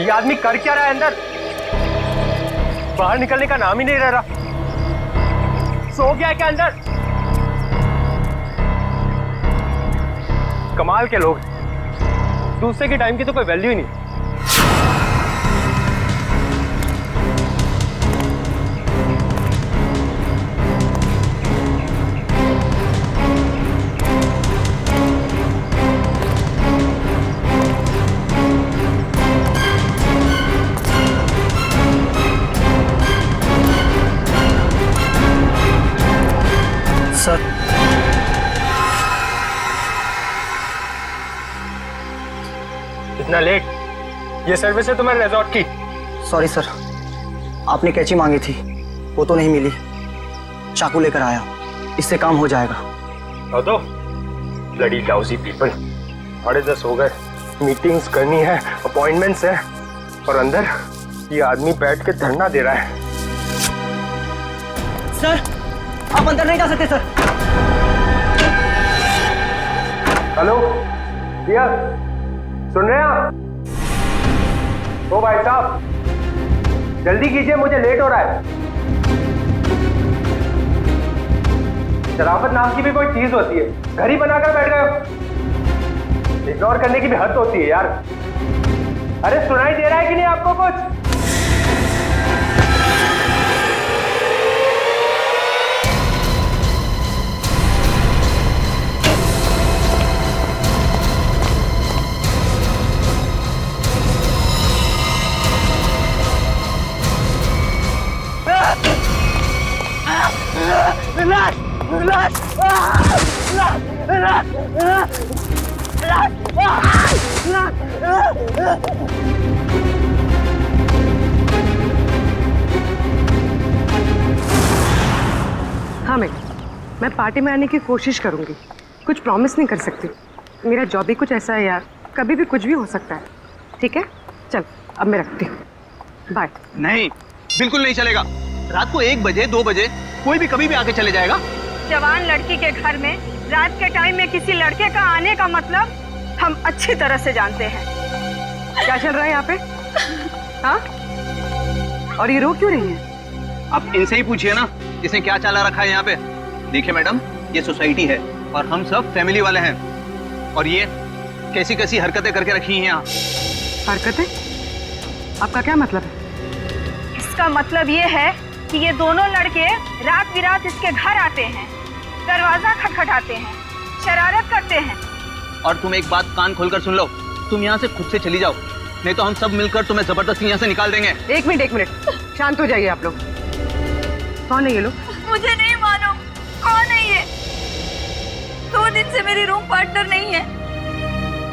ये आदमी कर क्या रहा है अंदर? बाहर निकलने का नाम ही नहीं ले रहा। सो गया है क्या अंदर? कमाल के लोग, दूसरे के टाइम की तो कोई वैल्यू ही नहीं। सर, इतना लेट? ये सर्विस है तुम्हारे रिजॉर्ट की? सॉरी सर, आपने कैंची मांगी थी, वो तो नहीं मिली। चाकू लेकर आया, इससे काम हो जाएगा। तो ब्लडी लाउजी पीपल, 10:30 हो गए, मीटिंग्स करनी है, अपॉइंटमेंट्स है, और अंदर ये आदमी बैठ के धरना दे रहा है। सर, आप अंदर नहीं जा सकते सर। हेलो भैया, सुन रहे हैं आप? ओ भाई साहब, जल्दी कीजिए, मुझे लेट हो रहा है। शराफत नाम की भी कोई चीज होती है, घर ही बनाकर बैठ गए हो। इग्नोर करने की भी हद होती है यार। अरे सुनाई दे रहा है कि नहीं आपको कुछ? हाँ मैं पार्टी में आने की कोशिश करूंगी, कुछ प्रॉमिस नहीं कर सकती। मेरा जॉब ही कुछ ऐसा है यार, कभी भी कुछ भी हो सकता है। ठीक है, चल अब मैं रखती हूँ, बाय। नहीं, बिल्कुल नहीं चलेगा। रात को 1 बजे 2 बजे कोई भी कभी भी आके चले जाएगा। जवान लड़की के घर में रात के टाइम में किसी लड़के का आने का मतलब हम अच्छी तरह से जानते हैं। क्या चल रहा है यहाँ पे? हाँ, और ये रो क्यों रही है? आप इनसे ही पूछिए ना, इसने क्या चाला रखा है यहाँ पे। देखिए मैडम, ये सोसाइटी है और हम सब फैमिली वाले हैं, और ये कैसी कैसी हरकतें करके रखी हैं यहाँ। हरकतें? आपका क्या मतलब है? इसका मतलब ये है कि ये दोनों लड़के रात बिरात इसके घर आते हैं, दरवाजा खटखटाते हैं, शरारत करते हैं। और तुम एक बात कान खोलकर सुन लो, तुम यहाँ से खुद से चली जाओ, नहीं तो हम सब मिलकर तुम्हें जबरदस्ती यहाँ से निकाल देंगे। एक मिनट, शांत हो जाइए आप लोग। कौन है ये लोग? मुझे नहीं मालूम कौन है ये। 2 दिन से मेरी रूम पार्टनर नहीं है,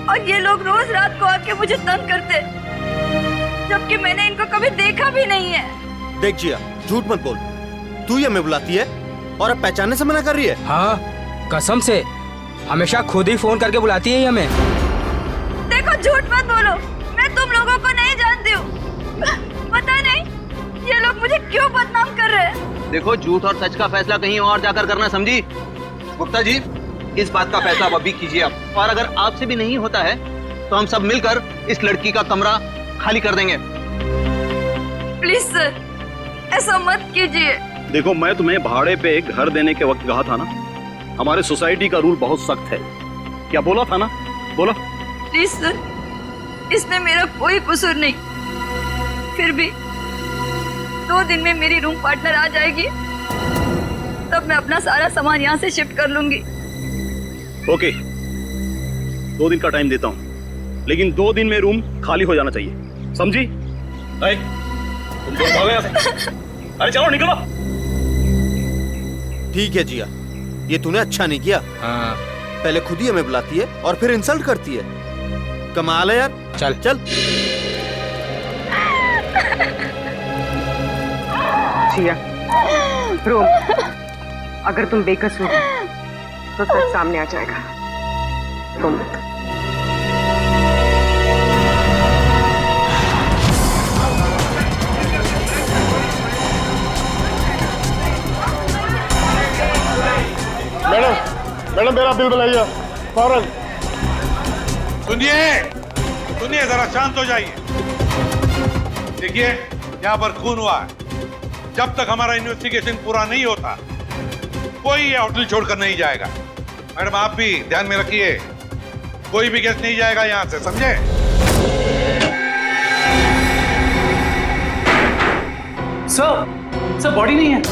और ये लोग रोज रात को आके मुझे तंग करते, जबकि मैंने इनको कभी देखा भी नहीं है। देख जिया, झूठ मत बोल, तू ये हमें बुलाती है और अब पहचानने से मना कर रही है। हाँ, कसम से हमेशा खुद ही फोन करके बुलाती है हमें। देखो, झूठ मत बोलो, मैं तुम लोगों को नहीं जानती हूँ। पता नहीं ये लोग मुझे क्यों बदनाम कर रहे हैं। देखो, झूठ और सच का फैसला कहीं और जाकर करना, समझी? गुप्ता जी, इस बात का फैसला अब अभी कीजिए आप, और अगर आपसे भी नहीं होता है तो हम सब मिलकर इस लड़की का कमरा खाली कर देंगे। प्लीज सर, ऐसा मत कीजिए। देखो, मैं तुम्हें भाड़े पे घर देने के वक्त कहा था ना, हमारे सोसाइटी का रूल बहुत सख्त है। क्या बोला था ना? बोला। प्लीज सर, इसमें मेरा कोई कसूर नहीं। फिर भी 2 दिन में मेरी रूम पार्टनर आ जाएगी, तब मैं अपना सारा सामान यहाँ से शिफ्ट कर लूंगी। ओके, 2 दिन का टाइम देता हूँ, लेकिन 2 दिन में रूम खाली हो जाना चाहिए, समझी? तुम दोनों भागो यहाँ से। अरे चलो निकलो। ठीक है जिया, ये तूने अच्छा नहीं किया। हाँ। पहले खुद ही हमें बुलाती है और फिर इंसल्ट करती है। कमाल है यार। चल चल। जिया, रोम, अगर तुम बेकसूर हो तो सच सामने आ जाएगा। रोम मत। मैडम मेरा बिल बनाइए फौरन। सुनिए, जरा शांत हो जाइए। देखिए, यहाँ पर खून हुआ है। जब तक हमारा इन्वेस्टिगेशन पूरा नहीं होता, कोई ये होटल छोड़कर नहीं जाएगा। मैडम, आप भी ध्यान में रखिए, कोई भी गेस्ट नहीं जाएगा यहाँ से, समझे? सर बॉडी नहीं है।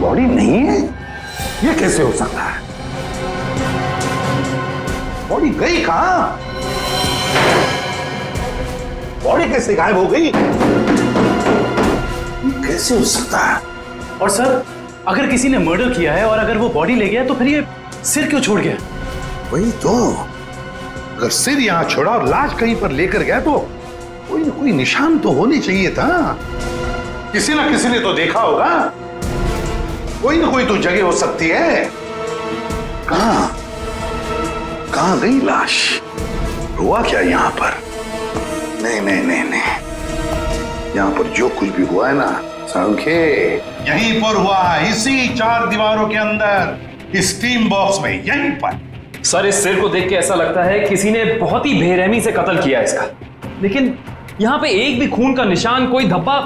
बॉडी नहीं है? ये कैसे हो सकता है? बॉडी गई कहां? बॉडी कैसे गायब हो गई? कैसे हो सकता है? और सर, अगर किसी ने मर्डर किया है और अगर वो बॉडी ले गया तो फिर ये सिर क्यों छोड़ गया? वही तो, अगर सिर यहां छोड़ा और लाश कहीं पर लेकर गया तो कोई न कोई निशान तो होने चाहिए था। किसी ना किसी ने तो देखा होगा। कोई ना कोई तो जगह हो सकती है। कहां गई लाश? हुआ क्या यहां पर? नहीं नहीं नहीं नहीं, यहां पर जो कुछ भी हुआ है ना सांखे, यहीं पर हुआ है, इसी 4 दीवारों के अंदर, स्टीम बॉक्स में, यहीं पर। सर, इस सिर को देख के ऐसा लगता है किसी ने बहुत ही बेरहमी से कत्ल किया इसका। लेकिन यहाँ पे एक भी खून का निशान, कोई धब्बा,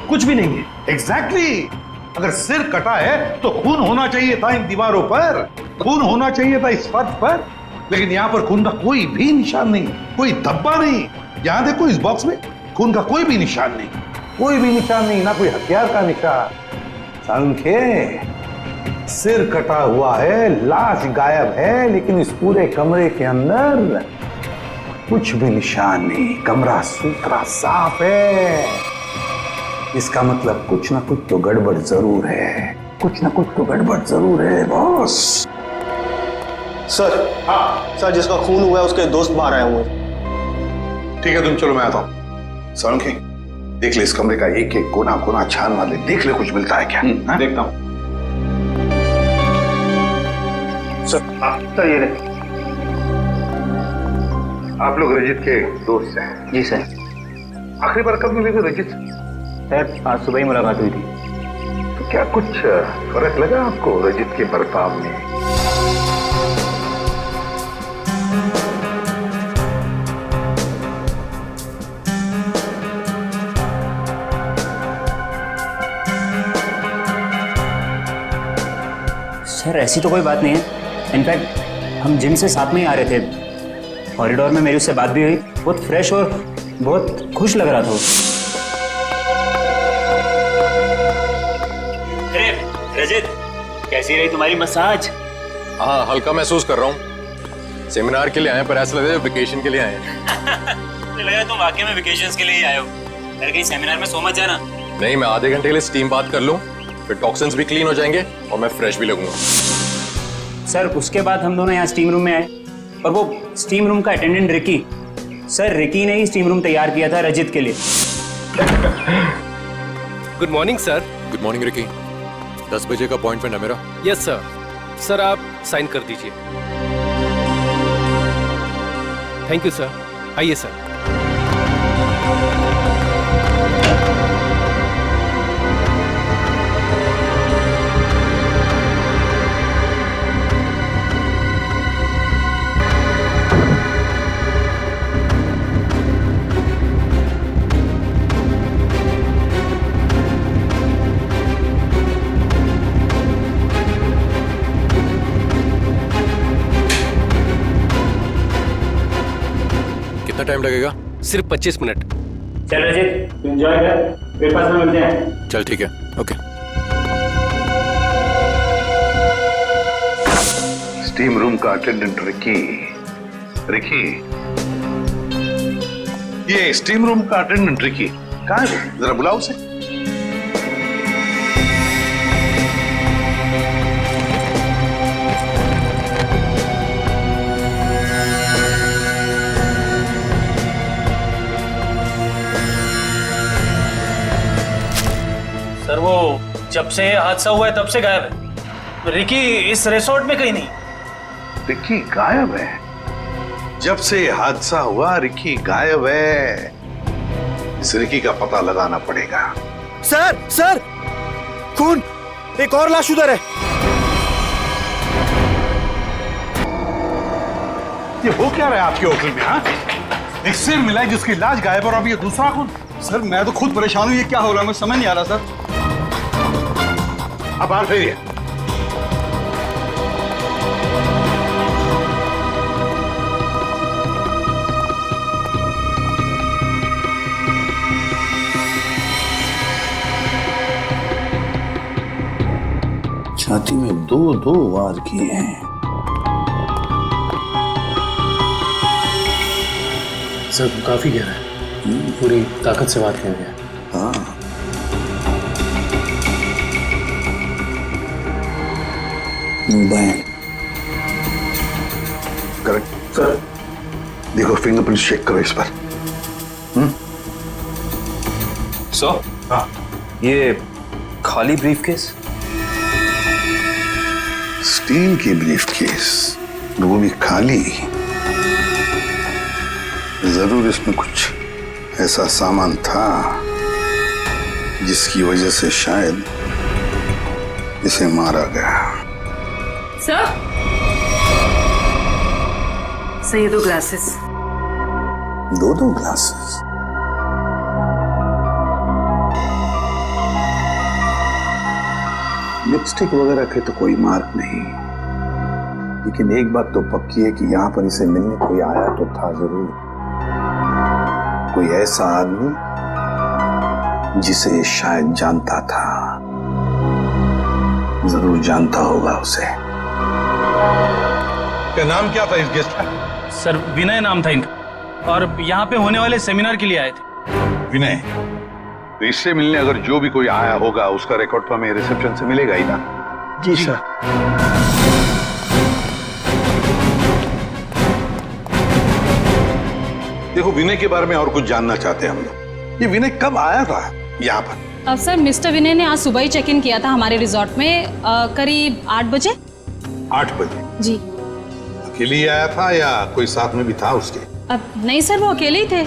कुछ भी नहीं है। एग्जैक्टली। अगर सिर कटा है तो खून होना चाहिए था इन दीवारों पर, खून होना चाहिए था इस फर्श पर, लेकिन यहाँ पर खून का कोई भी निशान नहीं, कोई धब्बा नहीं। यहाँ देखो, इस बॉक्स में खून का कोई भी निशान नहीं, कोई भी निशान नहीं, ना कोई हथियार का निशान। सांखे, सिर कटा हुआ है, लाश गायब है, लेकिन इस पूरे कमरे के अंदर कुछ भी निशान नहीं। कमरा सुथरा साफ है। इसका मतलब कुछ ना कुछ तो गड़बड़ जरूर है, कुछ ना कुछ तो गड़बड़ जरूर है बॉस। सर, हाँ सर, जिसका खून हुआ है उसके दोस्त बाहर आए हुए हैं। ठीक है, तुम चलो, मैं आता हूँ। सांखे, देख ले इस कमरे का एक एक कोना कोना छान मार ले, देख ले कुछ मिलता है क्या। देखता हूँ। सर, ये रहे। आप लोग रजित के दोस्त हैं? जी सर। आखिरी बार कब मिले थे रजित? सर, आज सुबह ही मुलाकात हुई थी। तो क्या कुछ फर्क लगा आपको रजित के बर्ताव में? सर, ऐसी तो कोई बात नहीं है। इनफैक्ट हम जिम से साथ में ही आ रहे थे। कॉरिडोर में मेरी उससे बात भी हुई। बहुत फ्रेश और बहुत खुश लग रहा था वो। अरे रजित, कैसी रही तुम्हारी मसाज? हाँ, हल्का महसूस कर रहा हूँ। सेमिनार के लिए आए पर ऐसा लग रहा है वेकेशन के लिए आए हैं। लग रहा है तुम वाकई में वेकेशंस के लिए ही आए हो। यार, कहीं सेमिनार में सो मत जाना। नहीं, मैं आधे घंटे के लिए स्टीम बात कर लूँ, फिर टॉक्सिन्स भी क्लीन हो जाएंगे और मैं फ्रेश भी लगूंगा। सर, उसके बाद हम दोनों यहाँ स्टीम रूम में आए और वो स्टीम रूम का अटेंडेंट रिकी, सर रिकी ने ही स्टीम रूम तैयार किया था रजित के लिए। Good morning sir. Good morning Ricky. 10 बजे का अपॉइंटमेंट है मेरा। Yes sir. सर, आप साइन कर दीजिए। Thank you sir. आइए सर। कितना टाइम लगेगा? सिर्फ 25 मिनट। चल रजित, तू एंजॉय कर, ब्रेकफास्ट में मिलते हैं। चल ठीक है, ओके। स्टीम रूम का अटेंडेंट रिकी। रिकी, ये स्टीम रूम का अटेंडेंट रिकी कहाँ है? जरा बुलाओ उसे। सर, वो जब से हादसा हुआ है तब से गायब है। रिकी इस रिसोर्ट में कहीं नहीं। रिकी गायब है? जब से हादसा हुआ रिकी गायब है। इस रिकी का पता लगाना पड़ेगा। सर, सर, खून, एक और लाश उधर है। ये हो क्या रहा है आपके होटल में? हाँ, एक सिर मिला है जिसकी लाज गायब और अब ये दूसरा खून। सर मैं तो खुद परेशान हूँ, ये क्या हो रहा है मुझे समझ नहीं आ रहा सर। अब बाहर फेरिए। छाती में दो वार किए हैं। सर काफी गहरा है, पूरी ताकत से बात किया गया। हाँ करेक्ट सर। देखो फिंगरप्रिंट चेक करो इस पर। सर हाँ ये खाली ब्रीफकेस, स्टील की ब्रीफकेस, वो भी खाली। जरूर इसमें कुछ ऐसा सामान था जिसकी वजह से शायद इसे मारा गया। सर ये 2 ग्लासेस। दो ग्लासेस? लिपस्टिक वगैरह के तो कोई मार्क नहीं, लेकिन एक बात तो पक्की है कि यहां पर इसे मिलने कोई आया तो था जरूर। कोई ऐसा आदमी जिसे शायद जानता था, जरूर जानता होगा उसे। क्या नाम क्या था इस गेस्ट का? सर विनय नाम था इनका, और यहाँ पे होने वाले सेमिनार के लिए आए थे। विनय, तो इससे मिलने अगर जो भी कोई आया होगा उसका रिकॉर्ड तो हमें रिसेप्शन से मिलेगा ही ना? जी सर। देखो विनय के बारे में और कुछ जानना चाहते हैं हम लोग। ये विनय कब आया था यहाँ पर? अब सर मिस्टर विनय ने आज सुबह ही चेक इन किया था हमारे रिजॉर्ट में, करीब 8 बजे। 8 बजे? जी। अकेले ही आया था या कोई साथ में भी था उसके? अब नहीं सर, वो अकेले ही थे।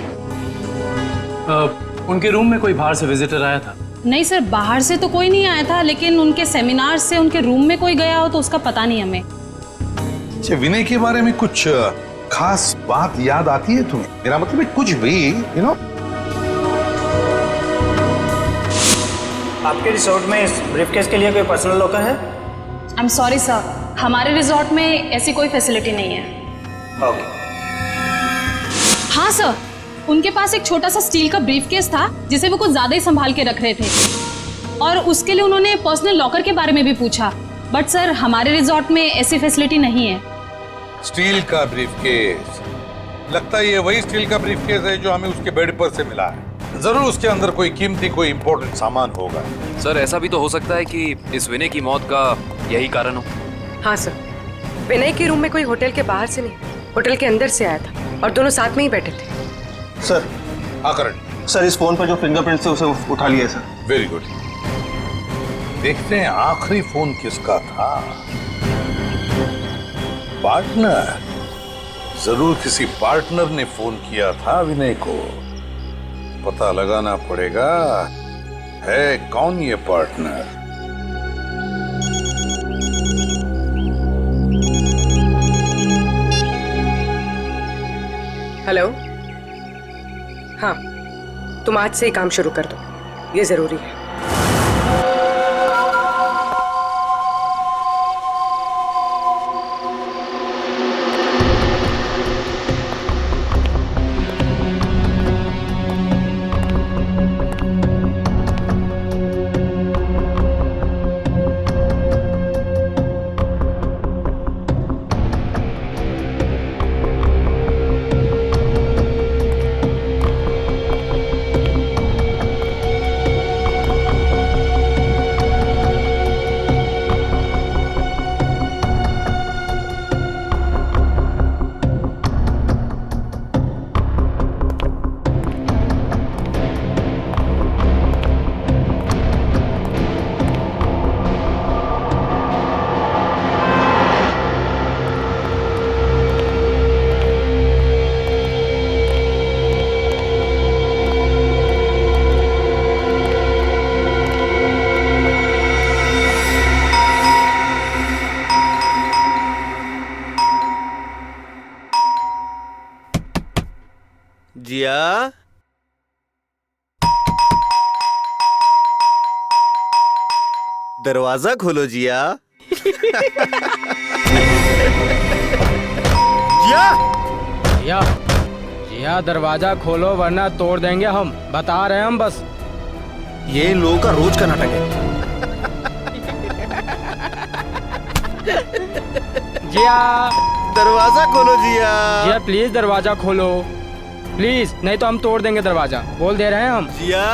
उनके रूम में कोई बाहर से विजिटर आया था? नहीं सर, बाहर से तो कोई नहीं आया था, लेकिन उनके सेमिनार से उनके रूम में कोई गया हो तो उसका पता नहीं हमें। अच्छा, विनय के बारे में कुछ खास बात याद आती है तुम्हें? मेरा मतलब है कुछ भी, यू नो? आपके रिसोर्ट में इस ब्रीफकेस के लिए कोई पर्सनल लॉकर है? आई एम सॉरी सर, हमारे रिजॉर्ट में ऐसी कोई फैसिलिटी नहीं है। ओके। हाँ सर, उनके पास एक छोटा सा स्टील का ब्रीफकेस था जिसे वो कुछ ज्यादा ही संभाल के रख रहे थे, और उसके लिए उन्होंने पर्सनल लॉकर के बारे में भी पूछा, बट सर हमारे रिजॉर्ट में ऐसी फैसिलिटी नहीं है। स्टील का ब्रीफकेस? लगता है ये वही स्टील का ब्रीफकेस है जो हमें उसके बेड पर से मिला है। जरूर उसके अंदर कोई कीमती, कोई इंपॉर्टेंट सामान होगा। सर ऐसा भी तो हो सकता है कि इस विनय की मौत का यही कारण हो। हाँ सर, विनय के रूम में कोई होटल के बाहर से नहीं, होटल के अंदर से आया था और दोनों साथ में ही बैठे थे। सर करण, सर इस फोन पर जो फिंगरप्रिंट थे उसे उठा लिया सर। Very good. देखते हैं आखिरी फोन किसका था। पार्टनर, जरूर किसी पार्टनर ने फोन किया था विनय को। पता लगाना पड़ेगा है कौन ये पार्टनर। हेलो, हाँ, तुम आज से ही काम शुरू कर दो, ये जरूरी है। दरवाजा खोलो जिया। जिया जिया जिया दरवाजा खोलो वरना तोड़ देंगे हम, बता रहे हैं हम बस। ये इन लोगों का रोज का नाटक है। जिया दरवाजा खोलो जिया। जिया प्लीज दरवाजा खोलो प्लीज, नहीं तो हम तोड़ देंगे दरवाजा, बोल दे रहे हैं हम। जिया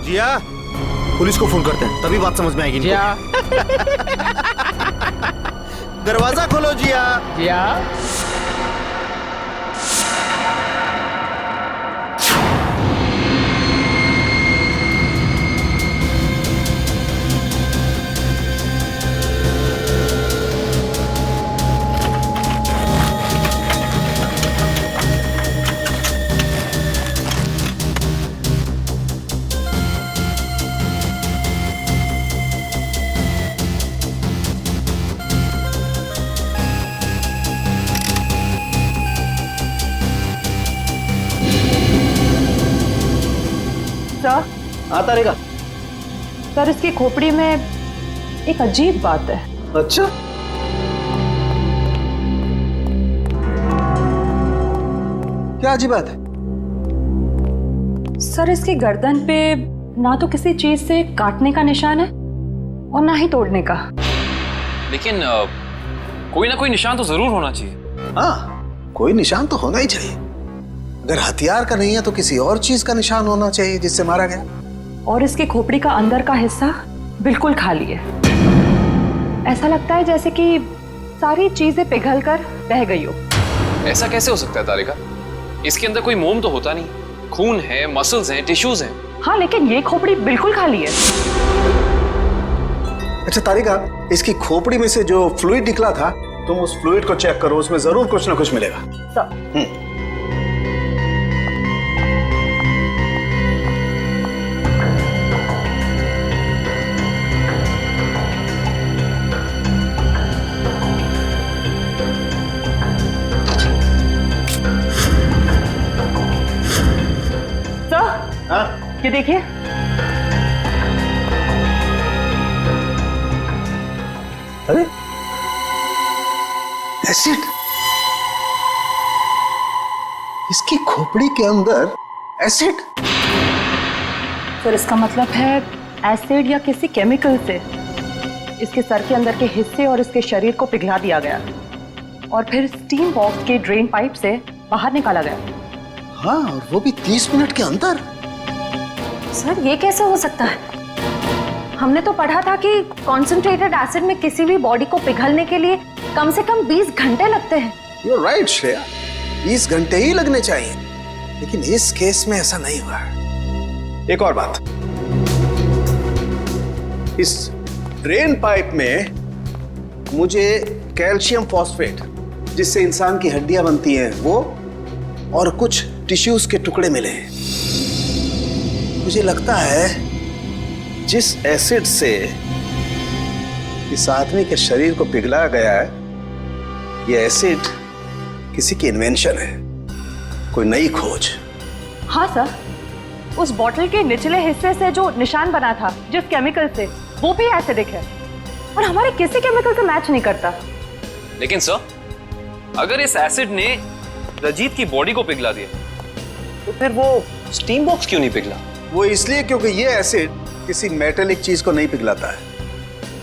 जिया पुलिस को फोन करते हैं तभी बात समझ में आएगी। जिया दरवाजा खोलो जिया। जिया सर आता रहेगा। सर इसकी खोपड़ी में एक अजीब बात है। अच्छा क्या अजीब बात है? सर इसकी गर्दन पे ना तो किसी चीज से काटने का निशान है और ना ही तोड़ने का। लेकिन कोई ना कोई निशान तो जरूर होना चाहिए। हाँ, कोई निशान तो होना ही चाहिए। अगर हथियार का नहीं है तो किसी और चीज का निशान होना चाहिए जिससे मारा गया। और इसकी खोपड़ी का अंदर का हिस्सा बिल्कुल खाली है। ऐसा लगता है जैसे कि सारी चीजें पिघलकर बह गई हो। ऐसा कैसे हो सकता है तारिका? इसके अंदर कोई मोम तो होता नहीं, खून है, मसल्स हैं, टिश्यूज हैं। हाँ लेकिन ये खोपड़ी बिल्कुल खाली है। अच्छा तारिका, इसकी खोपड़ी में से जो फ्लूइड निकला था, तुम उस फ्लूइड को चेक करो, उसमें जरूर कुछ ना कुछ मिलेगा। सर ये देखिए। अरे एसिड, इसकी खोपड़ी के अंदर एसिड। सर इसका मतलब है एसिड या किसी केमिकल से इसके सर के अंदर के हिस्से और इसके शरीर को पिघला दिया गया और फिर स्टीम बॉक्स के ड्रेन पाइप से बाहर निकाला गया। हाँ, और वो भी 30 मिनट के अंदर। सर ये कैसे हो सकता है? हमने तो पढ़ा था कि कॉन्सेंट्रेटेड एसिड में किसी भी बॉडी को पिघलने के लिए कम से कम 20 घंटे लगते हैं। You're right, श्रेया, 20 घंटे ही लगने चाहिए, लेकिन इस केस में ऐसा नहीं हुआ। एक और बात, इस ड्रेन पाइप में मुझे कैल्शियम फॉस्फेट, जिससे इंसान की हड्डियां बनती हैं, वो और कुछ टिश्यूज के टुकड़े मिले हैं। मुझे लगता है जिस एसिड से इस आदमी के शरीर को पिघलाया गया है, यह एसिड किसी की इन्वेंशन है, कोई नई खोज। हाँ सर, उस बॉटल के निचले हिस्से से जो निशान बना था जिस केमिकल से, वो भी एसिडिक है और हमारे किसी केमिकल से मैच नहीं करता। लेकिन सर, अगर इस एसिड ने रजीत की बॉडी को पिघला दिया तो फिर वो स्टीम बॉक्स क्यों नहीं पिघला? वो इसलिए क्योंकि ये एसिड किसी मेटेलिक चीज को नहीं पिघलाता है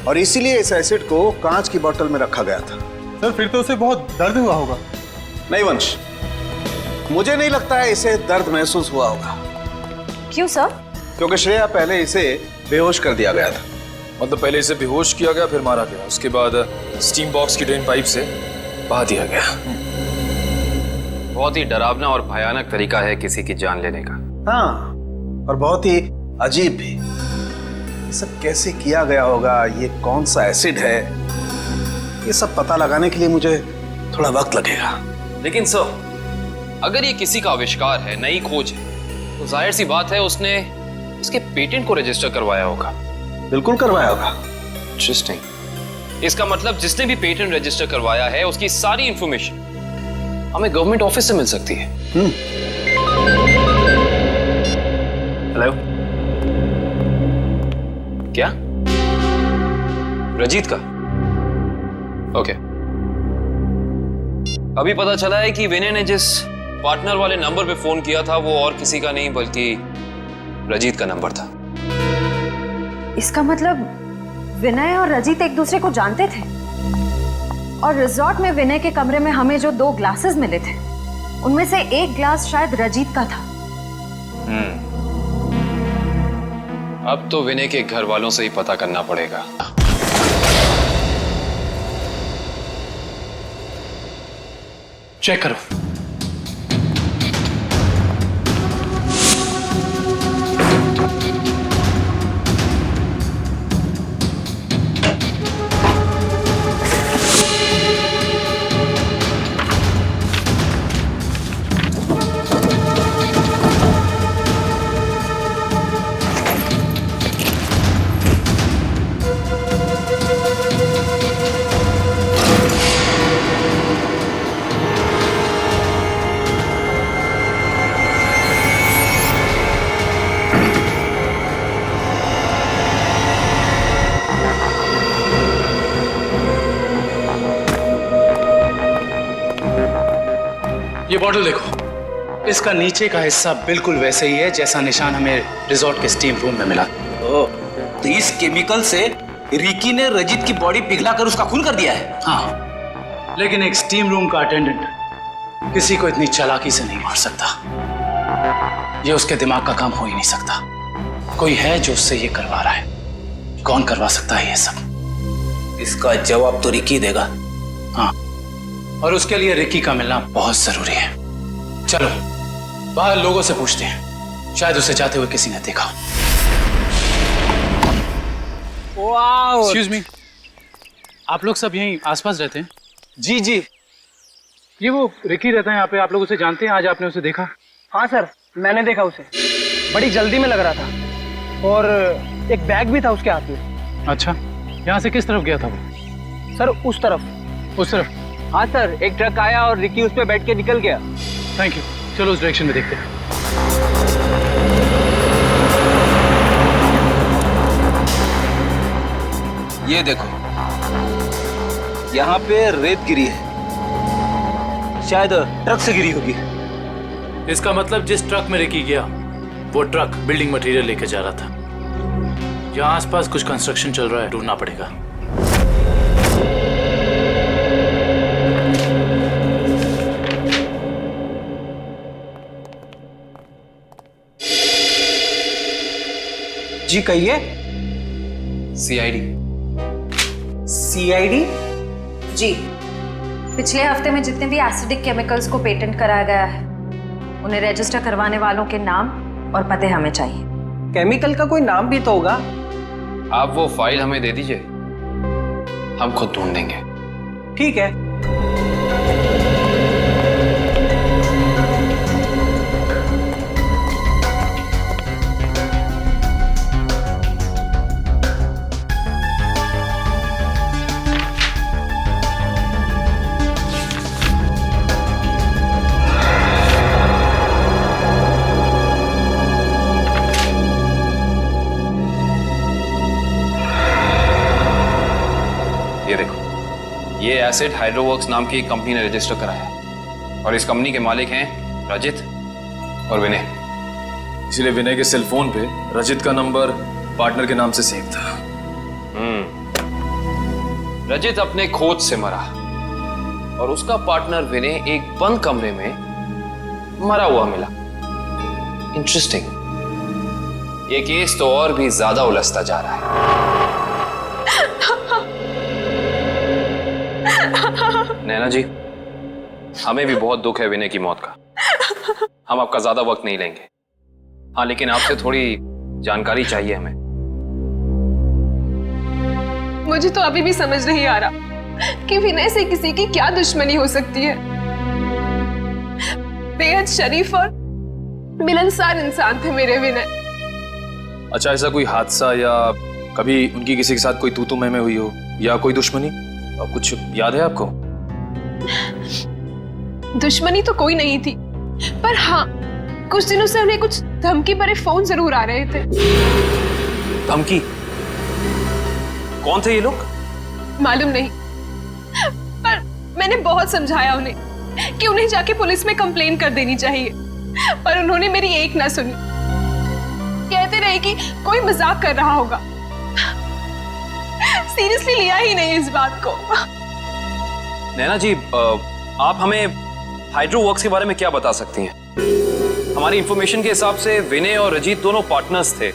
और इसीलिए इस एसिड को कांच की बोतल में रखा गया था। सर फिर तो उसे बहुत दर्द हुआ होगा। नहीं वंश, मुझे नहीं लगता है इसे दर्द महसूस हुआ होगा। क्यों सर? क्योंकि श्रेया पहले इसे बेहोश कर दिया गया था। मतलब पहले इसे बेहोश किया गया, फिर मारा गया, उसके बाद स्टीम बॉक्स की ड्रेन पाइप से बहा दिया गया। बहुत ही डरावना और भयानक तरीका है किसी की जान लेने का। हाँ, और बहुत ही अजीब भी। ये सब कैसे किया गया होगा, ये कौन सा एसिड है, ये सब पता लगाने के लिए मुझे थोड़ा वक्त लगेगा। लेकिन सर, अगर ये किसी का आविष्कार है, नई खोज है, तो जाहिर सी बात है उसने इसके पेटेंट को रजिस्टर करवाया होगा। बिल्कुल करवाया होगा। इंटरेस्टिंग। इसका मतलब जिसने भी पेटेंट रजिस्टर करवाया है उसकी सारी इंफॉर्मेशन हमें गवर्नमेंट ऑफिस से मिल सकती है। हेलो, क्या? रजीत का? ओके। अभी पता चला है कि विनय ने जिस पार्टनर वाले नंबर पे फोन किया था वो और किसी का नहीं बल्कि रजीत का नंबर था। इसका मतलब विनय और रजीत एक दूसरे को जानते थे और रिजॉर्ट में विनय के कमरे में हमें जो 2 ग्लासेस मिले थे उनमें से एक ग्लास शायद रजीत का था। अब तो विनय के घर वालों से ही पता करना पड़ेगा। चेक करो। ये बॉटल देखो, इसका नीचे का हिस्सा बिल्कुल वैसे ही है जैसा निशान हमें रिजॉर्ट के स्टीम रूम में मिला। तो इस केमिकल से रिकी ने रजीत की बॉडी पिघलाकर उसका खून कर दिया है। हाँ, लेकिन एक स्टीम रूम का अटेंडेंट किसी को इतनी चालाकी से नहीं मार सकता। ये उसके दिमाग का काम हो ही नहीं सकता। कोई है जो उससे ये करवा रहा है। कौन करवा सकता है ये सब? इसका जवाब तो रिकी देगा। हाँ, और उसके लिए रिकी का मिलना बहुत जरूरी है। चलो बाहर लोगों से पूछते हैं, शायद उसे जाते हुए किसी ने देखा। एक्सक्यूज मी, आप लोग सब यहीं आसपास रहते हैं? जी जी। ये वो रिकी रहता है यहाँ पे, आप लोग उसे जानते हैं? आज आपने उसे देखा? हाँ सर, मैंने देखा उसे। बड़ी जल्दी में लग रहा था और एक बैग भी था उसके हाथ में। अच्छा, यहाँ से किस तरफ गया था वो? सर उस तरफ। उस तरफ? हाँ सर, एक ट्रक आया और रिकी उस पे बैठ के निकल गया। थैंक यू, चलो उस डायरेक्शन में देखते हैं। ये देखो, यहाँ पे रेत गिरी है, शायद ट्रक से गिरी होगी। इसका मतलब जिस ट्रक में रिकी गया वो ट्रक बिल्डिंग मटेरियल लेके जा रहा था। यहाँ आसपास कुछ कंस्ट्रक्शन चल रहा है, ढूंढना पड़ेगा। जी कहिए। सीआईडी। सीआईडी? जी, पिछले हफ्ते में जितने भी एसिडिक केमिकल्स को पेटेंट कराया गया है उन्हें रजिस्टर करवाने वालों के नाम और पते हमें चाहिए। केमिकल का कोई नाम भी तो होगा। आप वो फाइल हमें दे दीजिए, हम खुद ढूंढ देंगे। ठीक है। ये देखो, ये एसिड हाइड्रोवर्क्स नाम की एक कंपनी ने रजिस्टर कराया है और इस कंपनी के मालिक हैं रजित और विनय। इसलिए विनय के सेल फोन पे रजित का नंबर पार्टनर के नाम से सेव था। रजित अपने खोज से मरा और उसका पार्टनर विनय एक बंद कमरे में मरा हुआ मिला। इंटरेस्टिंग। ये केस तो और भी ज्यादा उलझता जा रहा है। नैना जी, हमें भी बहुत दुख है विनय की मौत का। हम आपका ज्यादा वक्त नहीं लेंगे। हाँ, लेकिन आपसे थोड़ी जानकारी चाहिए हमें। मुझे तो अभी भी समझ नहीं आ रहा कि विनय से किसी की क्या दुश्मनी हो सकती है। बेहद शरीफ और मिलनसार इंसान थे मेरे विनय। अच्छा, ऐसा कोई हादसा या कभी उनकी किसी के साथ कोई तू मैं हुई हो या कोई दुश्मनी, कुछ याद है आपको? दुश्मनी तो कोई नहीं थी, पर हाँ, कुछ दिनों से उन्हें कुछ धमकी भरे फोन जरूर आ रहे थे। धमकी? कौन थे ये लोग? मालूम नहीं, पर मैंने बहुत समझाया उन्हें कि उन्हें जाके पुलिस में कंप्लेन कर देनी चाहिए, पर उन्होंने मेरी एक ना सुनी। कहते रहे कि कोई मजाक कर रहा होगा, सीरियसली लिया ही नहीं इस बात को। नैना जी, आप हमें हाइड्रो वर्क्स के बारे में क्या बता सकती हैं? हमारी इंफॉर्मेशन के हिसाब से विनय और रजीत दोनों पार्टनर्स थे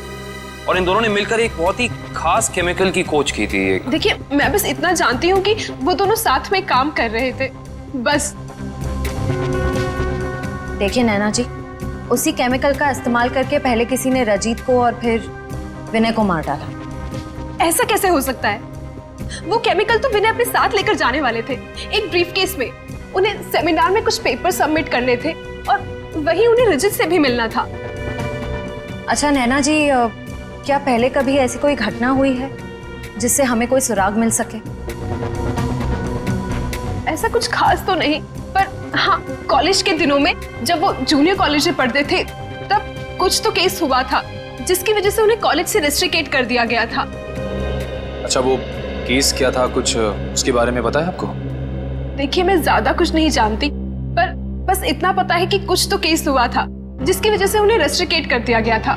और इन दोनों ने मिलकर एक बहुत ही खास केमिकल की खोज की थी। देखिए, मैं बस इतना जानती हूँ कि वो दोनों साथ में काम कर रहे थे, बस। देखिए नैना जी, उसी केमिकल का इस्तेमाल करके पहले किसी ने रजीत को और फिर विनय को मार डाला। ऐसा कैसे हो सकता है? वो केमिकल तो विनय अपने साथ लेकर जाने वाले थे, एक ब्रीफकेस में। उन्हें सेमिनार में कुछ पेपर सबमिट करने थे और वहीं उन्हें रजित से भी मिलना था। अच्छा नैना जी, क्या पहले कभी ऐसी कोई घटना हुई है जिससे हमें कोई सुराग मिल सके? ऐसा कुछ खास तो नहीं, पर हाँ, कॉलेज के दिनों में जब वो जूनियर कॉलेज में पढ़ते थे तब कुछ तो केस हुआ था जिसकी वजह से उन्हें कॉलेज से रेस्ट्रिकेट कर दिया गया था। अच्छा, वो केस क्या था, कुछ उसके बारे में पता है आपको? देखिए, मैं ज्यादा कुछ नहीं जानती, पर बस इतना पता है कि कुछ तो केस हुआ था जिसकी वजह से उन्हें रेस्ट्रिकेट कर दिया गया था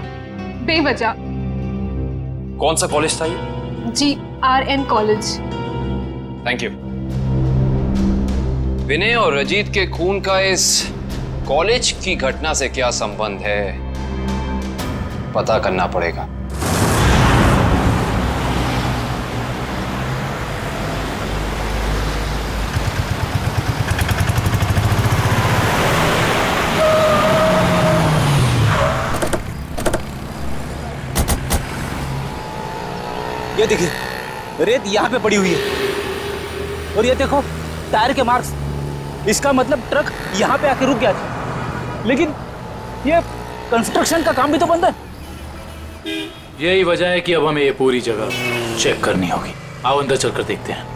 बेवजह। कौन सा कॉलेज था ये? GRN college. Thank you. Vinay और रजीत के खून का इस कॉलेज की घटना से क्या संबंध है, पता करना पड़ेगा। ये देखिए, रेत यहाँ पे पड़ी हुई है और ये देखो टायर के मार्क्स। इसका मतलब ट्रक यहाँ पे आके रुक गया था, लेकिन ये कंस्ट्रक्शन का काम भी तो बंद है। यही वजह है कि अब हमें ये पूरी जगह चेक करनी होगी। आओ अंदर चलकर देखते हैं।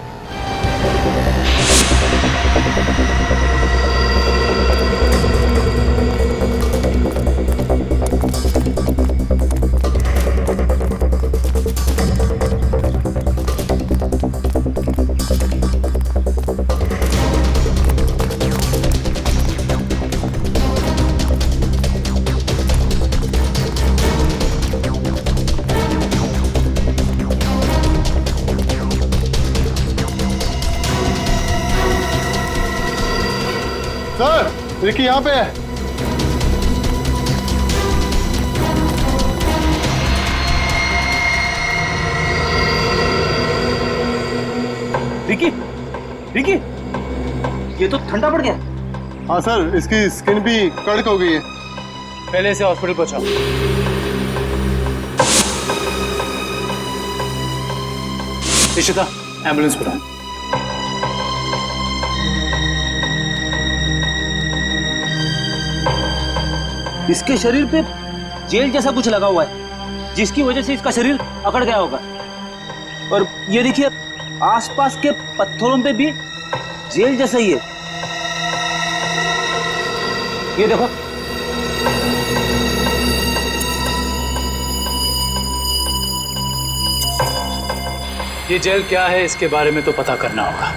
सर, रिकी यहाँ पे है। रिकी, रिकी, ये तो ठंडा पड़ गया। हाँ सर, इसकी स्किन भी कड़क हो गई है। पहले इसे हॉस्पिटल पहुंचाओ। इशिता, एम्बुलेंस बुलाओ। इसके शरीर पे जेल जैसा कुछ लगा हुआ है, जिसकी वजह से इसका शरीर अकड़ गया होगा। और ये देखिए, आसपास के पत्थरों पे भी जेल जैसा ही है। ये देखो, ये जेल क्या है इसके बारे में तो पता करना होगा।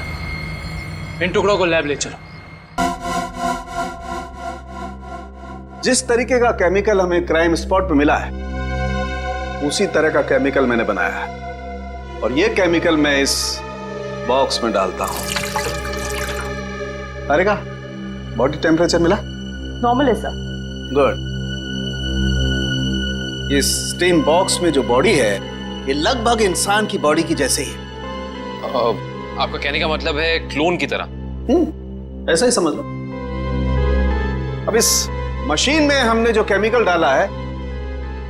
इन टुकड़ों को लैब ले चलो। जिस तरीके का केमिकल हमें क्राइम स्पॉट पे मिला है, उसी तरह का केमिकल मैंने बनाया है और ये केमिकल मैं इस बॉक्स में डालता हूं। अरे का बॉडी टेम्परेचर मिला? नॉर्मल है सर। गुड। इस स्टीम बॉक्स में जो बॉडी है, ये लगभग इंसान की बॉडी की जैसे ही है। आपका कहने का मतलब है क्लोन की तरह? ऐसा ही समझ लो। अब इस मशीन में हमने जो केमिकल डाला है,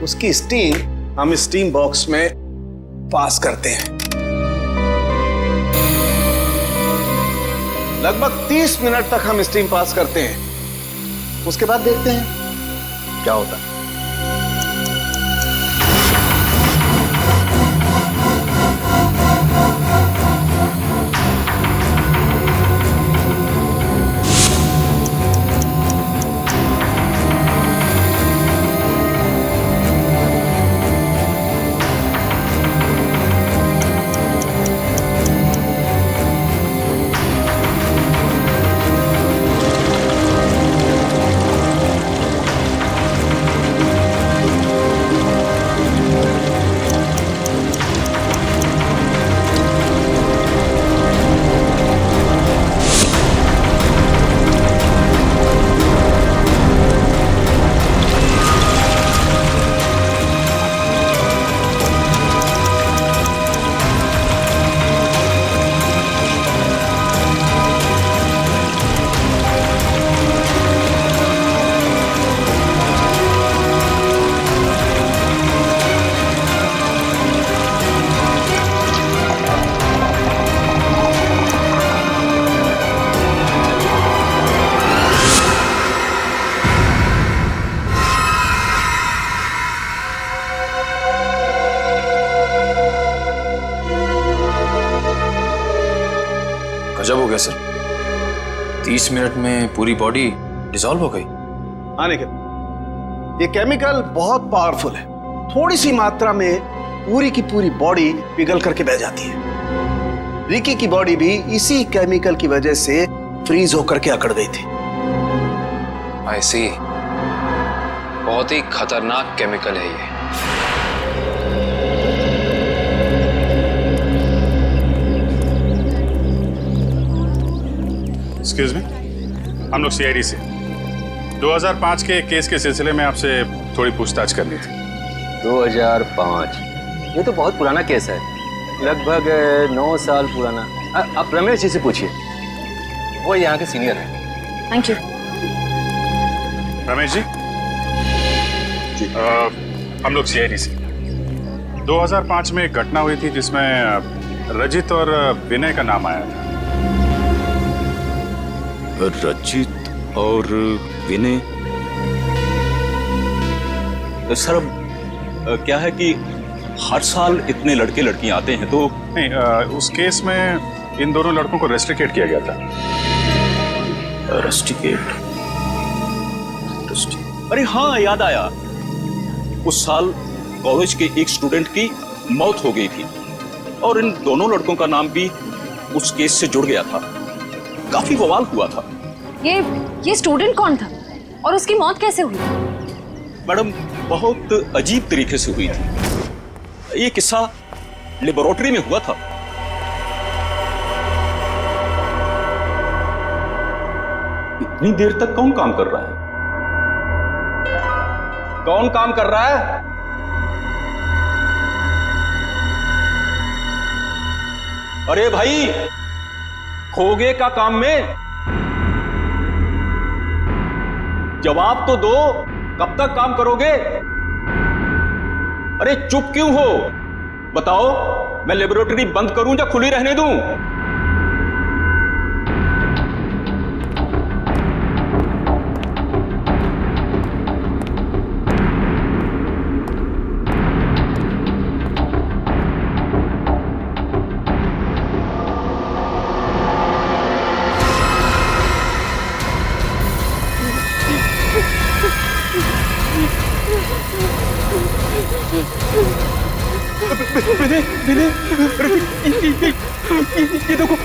उसकी स्टीम हम स्टीम बॉक्स में पास करते हैं। लगभग 30 मिनट तक हम स्टीम पास करते हैं। उसके बाद देखते हैं क्या होता है। गया सर? 30 मिनट में पूरी बॉडी डिसॉल्व हो गई। हाँ निखिल, ये केमिकल बहुत पावरफुल है। थोड़ी सी मात्रा में पूरी की पूरी बॉडी पिघल करके बह जाती है। रिकी की बॉडी भी इसी केमिकल की वजह से फ्रीज होकर के अकड़ गई थी। आई सी, बहुत ही खतरनाक केमिकल है ये। एक्सक्यूज मी, हम लोग सीआईडी से 2005 के केस के सिलसिले में आपसे थोड़ी पूछताछ करनी थी। 2005? ये तो बहुत पुराना केस है, लगभग 9 साल पुराना। आप रमेश जी से पूछिए, वो यहाँ के सीनियर हैं। Thank you. रमेश जी, हम लोग सीआईडी से 2005 में एक घटना हुई थी जिसमें रजित और विनय का नाम आया था। रजित और विनय? सर क्या है कि हर साल इतने लड़के लड़कियां आते हैं तो नहीं, उस केस में इन दोनों लड़कों को रेस्ट्रिकेट किया गया था। रेस्ट्रिकेट? अरे हाँ, याद आया। उस साल कॉलेज के एक स्टूडेंट की मौत हो गई थी और इन दोनों लड़कों का नाम भी उस केस से जुड़ गया था। काफी बवाल हुआ था। ये स्टूडेंट कौन था और उसकी मौत कैसे हुई? मैडम, बहुत अजीब तरीके से हुई थी। ये किस्सा लेबोरेटरी में हुआ था। इतनी देर तक कौन काम कर रहा है? कौन काम कर रहा है? अरे भाई, खोगे का काम में जवाब तो दो। कब तक काम करोगे? अरे चुप क्यों हो? बताओ, मैं लेबोरेटरी बंद करूं या खुली रहने दूं?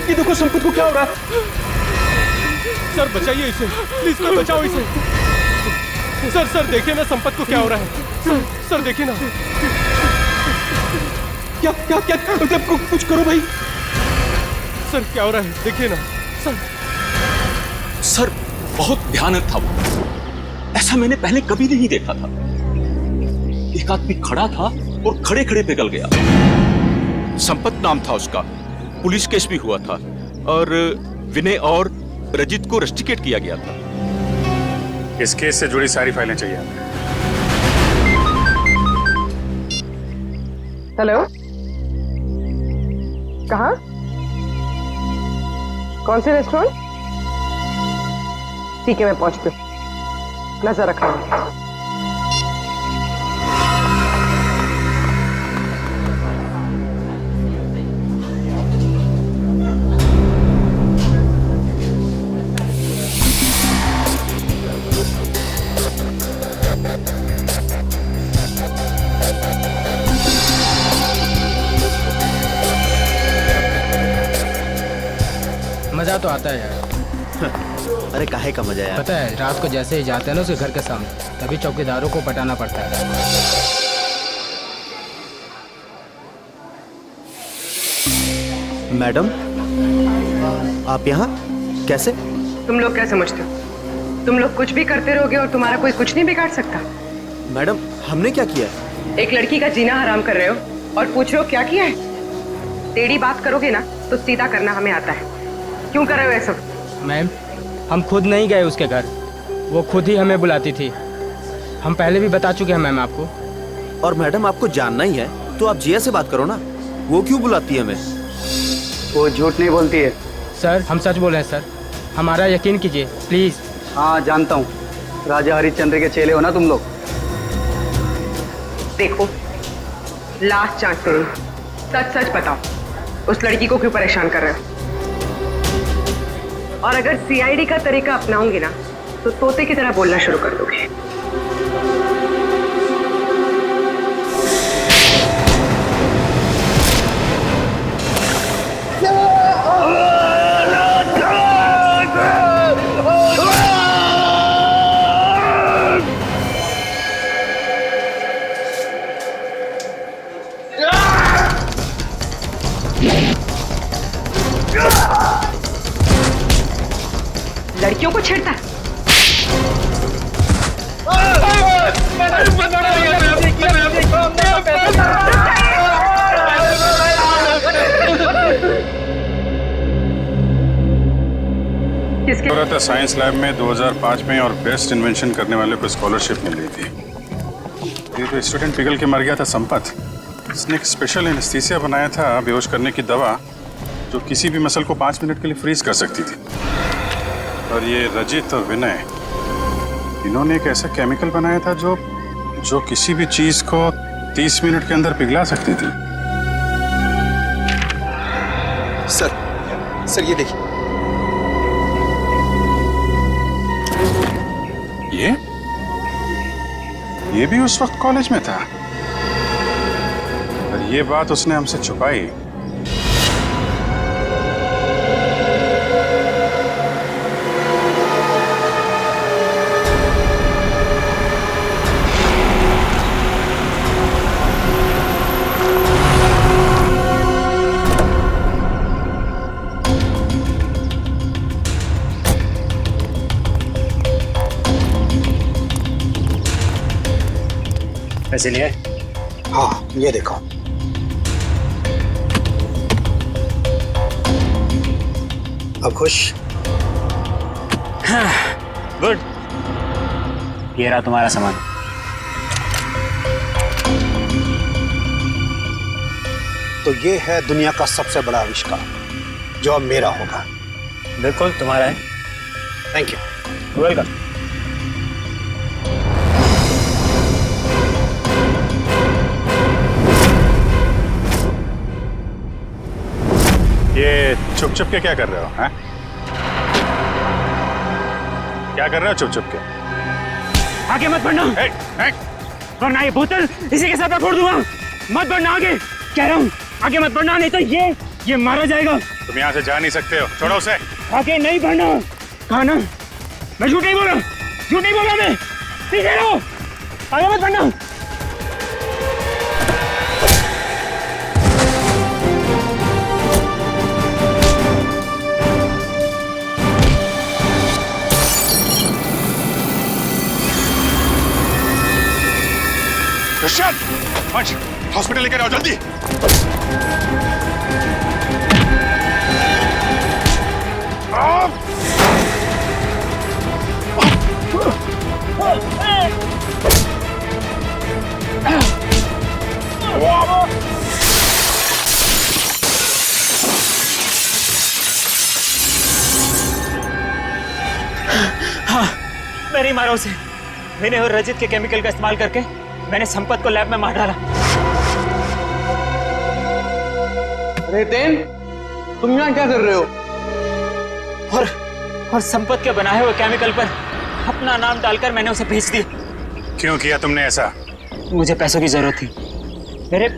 ये देखो संपत को क्या हो रहा है? सर बचाइए इसे, प्लीज सर बचाओ इसे। सर देखिए ना संपत को क्या हो रहा है। सर देखिए ना। क्या क्या क्या कुछ करो भाई। सर क्या हो रहा है, देखिए ना। सर बहुत भयानक था वो। ऐसा मैंने पहले कभी नहीं देखा था। एक आदमी खड़ा था और खड़े खड़े पिघल गया। संपत नाम था उसका, पुलिस केस भी हुआ था और विनय और रजित को रेस्ट्रिकेट किया गया था। इस केस से जुड़ी सारी फाइलें चाहिए। हेलो, कहाँ? कौन से रेस्टोरेंट? ठीक है, मैं पहुंचती हूँ। नजर रखना। मजा तो आता है यार। अरे काहे का मजा यार? पता है, रात को जैसे ही जाते हैं ना उसके घर के सामने, तभी चौकीदारों को पटाना पड़ता है। मैडम, आप यहाँ कैसे? तुम लोग क्या समझते हो? तुम लोग कुछ भी करते रहोगे और तुम्हारा कोई कुछ नहीं बिगाड़ सकता। मैडम, हमने क्या किया? एक लड़की का जीना हराम कर रहे हो और पूछ रहे हो क्या किया है? टेढ़ी बात करोगे ना तो सीधा करना हमें आता है। क्यों कर रहे हो ये सब? मैम, हम खुद नहीं गए उसके घर, वो खुद ही हमें बुलाती थी। हम पहले भी बता चुके हैं मैम आपको। और मैडम, आपको जानना ही है तो आप जिया से बात करो ना। वो क्यों बुलाती है हमें? वो झूठ नहीं बोलती है। सर हम सच बोल रहे हैं सर, हमारा यकीन कीजिए प्लीज। हाँ जानता हूँ, राजा हरिश्चंद्र के चेले हो ना तुम लोग। देखो, लास्ट चांस दे, सच सच बताओ, उस लड़की को क्यों परेशान कर रहे हो? और अगर सीआईडी का तरीका अपनाऊंगी ना तो तोते की तरह बोलना शुरू कर दोगे। लड़कियों को छेड़ता है। साइंस लैब में 2005 में और बेस्ट इन्वेंशन करने वाले को स्कॉलरशिप मिल रही थी। ये तो स्टूडेंट पिघल के मर गया था संपत। इसने एक स्पेशल एनेस्थीसिया बनाया था बेहोश करने की दवा, जो किसी भी मसल को 5 मिनट के लिए फ्रीज कर सकती थी। और ये रजित और विनय, इन्होंने एक ऐसा केमिकल बनाया था जो किसी भी चीज को 30 मिनट के अंदर पिघला सकती थी। सर ये देखिए। ये भी उस वक्त कॉलेज में था और ये बात उसने हमसे छुपाई। पैसे लिए? हाँ, ये देखो। अब खुश? गुड। ये रहा तुम्हारा सामान। तो ये है दुनिया का सबसे बड़ा आविष्कार जो अब मेरा होगा। बिल्कुल तुम्हारा है। Thank you. वेलकम। ये छुप छुप के क्या कर रहे हो? हैं? क्या कर रहे हो छुप छुप के? आगे मत बढ़ना, वरना ये बोतल इसी के साथ मैं फोड़ दूंगा। मत बढ़ना आगे, कह रहा हूँ आगे मत बढ़ना, नहीं तो ये मारा जाएगा। तुम यहाँ से जा नहीं सकते हो, छोड़ो उसे। आगे नहीं बढ़ना। कहा ना, मैं झूठ नहीं बोला, झूठ नहीं बोला मैं। पीछे रहो, आगे मत बढ़ना। क्रिश्चियन, हॉस्पिटल लेकर आओ जल्दी। हाँ, मैं नहीं मारा उसे। मैंने और रजित के केमिकल का इस्तेमाल करके मैंने संपत को लैब में मार डाला। रेतेन, तुम यहाँ क्या कर रहे हो? और संपत के बनाए हुए केमिकल पर अपना नाम डालकर मैंने उसे भेज दिया। क्यों किया तुमने ऐसा? मुझे पैसों की जरूरत थी। मेरे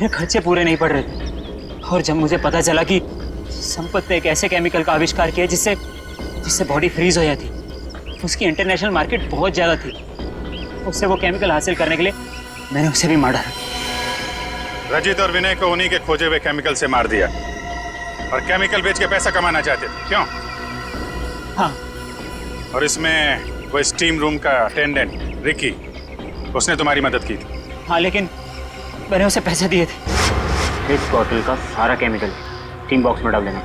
खर्चे पूरे नहीं पड़ रहे थे। और जब मुझे पता चला कि संपत ने एक ऐसे केमिकल का आविष्कार किया जिससे बॉडी फ्रीज हो जाती, उसकी इंटरनेशनल मार्केट बहुत ज्यादा थी, उससे वो केमिकल हासिल करने के लिए मैंने उसे भी मार डाला। रजित और विनय को उन्हीं के खोजे हुए केमिकल से मार दिया और केमिकल बेच के पैसा कमाना चाहते थे, क्यों? हाँ। और इसमें वो स्टीम रूम का अटेंडेंट रिकी, उसने तुम्हारी मदद की थी। हाँ, लेकिन मैंने उसे पैसे दिए थे। इस बॉटल का सारा केमिकल स्टीम बॉक्स में डाल देना।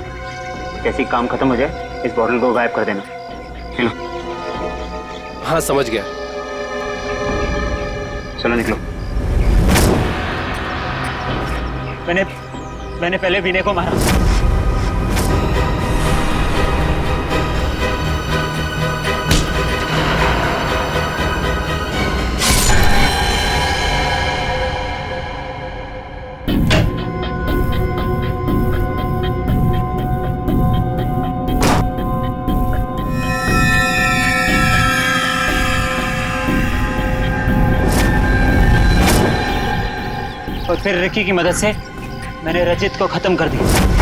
जैसे ही काम खत्म हो जाए इस बॉटल को गायब कर देना। चलो। हाँ, समझ गया। चलो निकलो। मैंने पहले विनय को मारा। और फिर रिकी की मदद से मैंने रजित को खत्म कर दिया।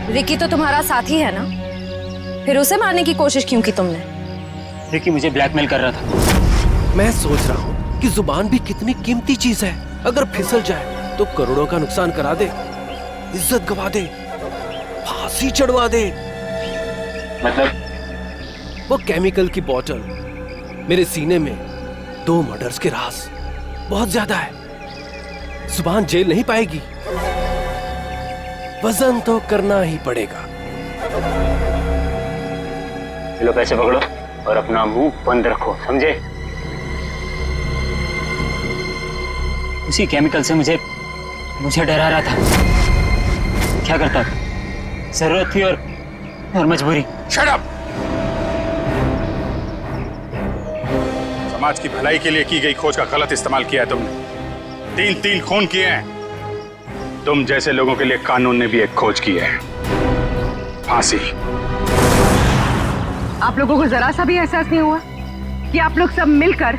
रिकी तो तुम्हारा साथी है ना, फिर उसे मारने की कोशिश क्यों की तुमने? रिकी मुझे ब्लैकमेल कर रहा था। मैं सोच रहा हूँ कि जुबान भी कितनी कीमती चीज है, अगर फिसल जाए तो करोड़ों का नुकसान करा दे, इज्जत गवा दे, फांसी चढ़वा दे। मतलब? वो केमिकल की बोतल मेरे सीने में 2 मर्डर्स के राज बहुत ज्यादा है, जुबान जेल नहीं पाएगी, वजन तो करना ही पड़ेगा। लो पैसे पकड़ो और अपना मुंह बंद रखो, समझे? उसी केमिकल से मुझे डरा रहा था। क्या करता था? जरूरत थी और मजबूरी। Shut up! समाज की भलाई के लिए की गई खोज का गलत इस्तेमाल किया है तुमने। 3 खून किए हैं। तुम जैसे लोगों के लिए कानून ने भी एक खोज की है, फांसी। आप लोगों को जरा सा भी एहसास नहीं हुआ कि आप लोग सब मिलकर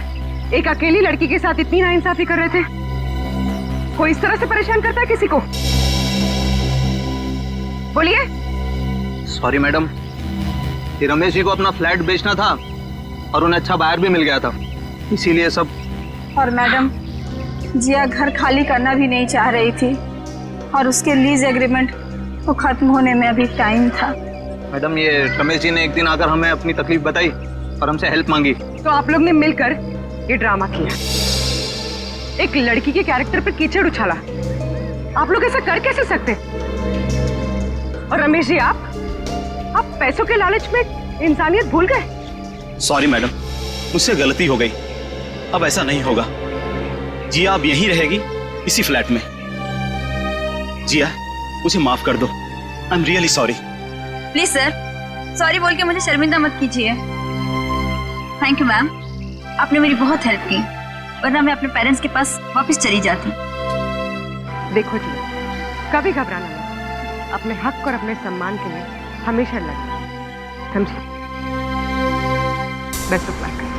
एक अकेली लड़की के साथ इतनी नाइंसाफी कर रहे थे? कोई इस तरह से परेशान करता है किसी को? बोलिए। सॉरी मैडम, ये रमेश जी को अपना फ्लैट बेचना था और उन्हें अच्छा बायर भी मिल गया था, इसीलिए सब। और मैडम, जिया घर खाली करना भी नहीं चाह रही थी और उसके लीज एग्रीमेंट को खत्म होने में अभी टाइम था। मैडम, ये रमेश जी ने एक दिन आकर हमें अपनी तकलीफ बताई और हमसे हेल्प मांगी। तो आप लोग ने मिलकर ये ड्रामा किया, एक लड़की के कैरेक्टर पर कीचड़ उछाला। आप लोग ऐसा कर कैसे सकते? और रमेश जी, आप पैसों के लालच में इंसानियत भूल गए। सॉरी मैडम, मुझसे गलती हो गई, अब ऐसा नहीं होगा। जिया अब यहीं रहेगी, इसी फ्लैट में। जिया, मुझे माफ कर दो, I am really sorry. Please sir, sorry बोल के मुझे शर्मिंदा मत कीजिए। थैंक यू मैम, आपने मेरी बहुत हेल्प की, वरना मैं अपने पेरेंट्स के पास वापस चली जाती। देखो जी, कभी घबराना नहीं, अपने हक और अपने सम्मान के लिए हमेशा लड़ना, समझे? Best of luck.